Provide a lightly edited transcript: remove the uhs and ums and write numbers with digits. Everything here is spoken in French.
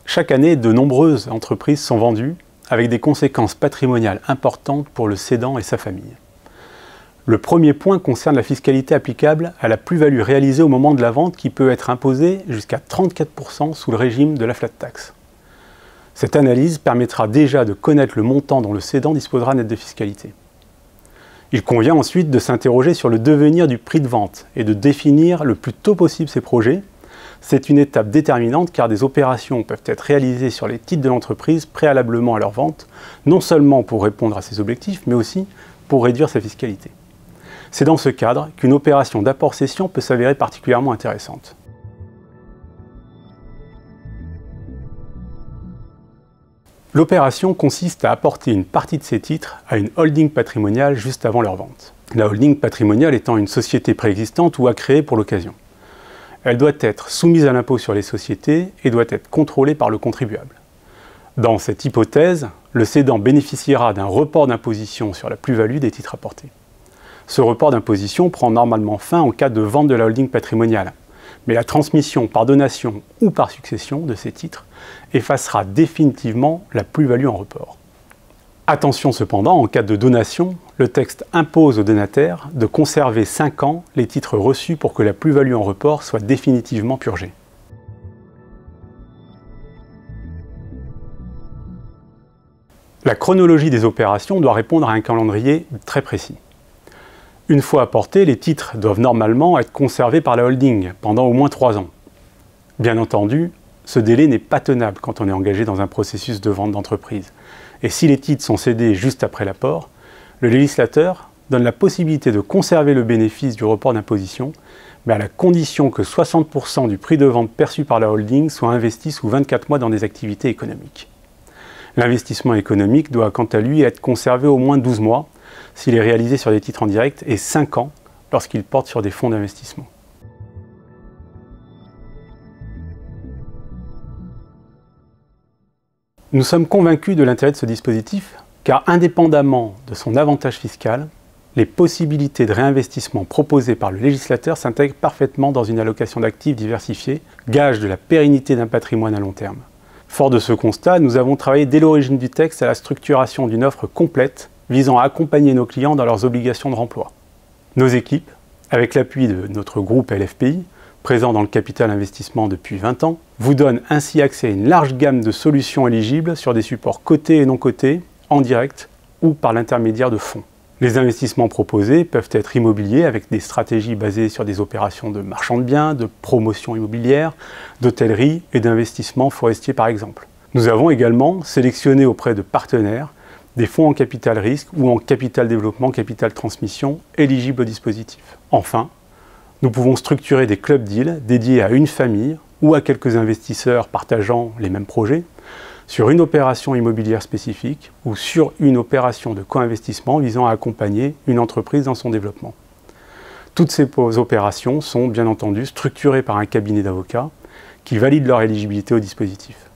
Chaque année, de nombreuses entreprises sont vendues avec des conséquences patrimoniales importantes pour le cédant et sa famille. Le premier point concerne la fiscalité applicable à la plus-value réalisée au moment de la vente qui peut être imposée jusqu'à 34% sous le régime de la flat tax. Cette analyse permettra déjà de connaître le montant dont le cédant disposera net de fiscalité. Il convient ensuite de s'interroger sur le devenir du prix de vente et de définir le plus tôt possible ses projets. C'est une étape déterminante car des opérations peuvent être réalisées sur les titres de l'entreprise préalablement à leur vente, non seulement pour répondre à ses objectifs, mais aussi pour réduire sa fiscalité. C'est dans ce cadre qu'une opération d'apport-cession peut s'avérer particulièrement intéressante. L'opération consiste à apporter une partie de ces titres à une holding patrimoniale juste avant leur vente. La holding patrimoniale étant une société préexistante ou à créer pour l'occasion. Elle doit être soumise à l'impôt sur les sociétés et doit être contrôlée par le contribuable. Dans cette hypothèse, le cédant bénéficiera d'un report d'imposition sur la plus-value des titres apportés. Ce report d'imposition prend normalement fin en cas de vente de la holding patrimoniale, mais la transmission par donation ou par succession de ces titres effacera définitivement la plus-value en report. Attention cependant, en cas de donation, le texte impose au donataire de conserver 5 ans les titres reçus pour que la plus-value en report soit définitivement purgée. La chronologie des opérations doit répondre à un calendrier très précis. Une fois apportés, les titres doivent normalement être conservés par la holding pendant au moins 3 ans. Bien entendu, ce délai n'est pas tenable quand on est engagé dans un processus de vente d'entreprise. Et si les titres sont cédés juste après l'apport, le législateur donne la possibilité de conserver le bénéfice du report d'imposition, mais à la condition que 60% du prix de vente perçu par la holding soit investi sous 24 mois dans des activités économiques. L'investissement économique doit quant à lui être conservé au moins 12 mois s'il est réalisé sur des titres en direct et 5 ans lorsqu'il porte sur des fonds d'investissement. Nous sommes convaincus de l'intérêt de ce dispositif car indépendamment de son avantage fiscal, les possibilités de réinvestissement proposées par le législateur s'intègrent parfaitement dans une allocation d'actifs diversifiée, gage de la pérennité d'un patrimoine à long terme. Fort de ce constat, nous avons travaillé dès l'origine du texte à la structuration d'une offre complète visant à accompagner nos clients dans leurs obligations de remploi. Nos équipes, avec l'appui de notre groupe LFPI, présent dans le capital investissement depuis 20 ans, vous donnent ainsi accès à une large gamme de solutions éligibles sur des supports cotés et non cotés, en direct ou par l'intermédiaire de fonds. Les investissements proposés peuvent être immobiliers avec des stratégies basées sur des opérations de marchand de biens, de promotion immobilière, d'hôtellerie et d'investissement forestier par exemple. Nous avons également sélectionné auprès de partenaires des fonds en capital risque ou en capital développement, capital transmission éligibles au dispositif. Enfin, nous pouvons structurer des club deals dédiés à une famille ou à quelques investisseurs partageant les mêmes projets sur une opération immobilière spécifique ou sur une opération de co-investissement visant à accompagner une entreprise dans son développement. Toutes ces opérations sont bien entendu structurées par un cabinet d'avocats qui valide leur éligibilité au dispositif.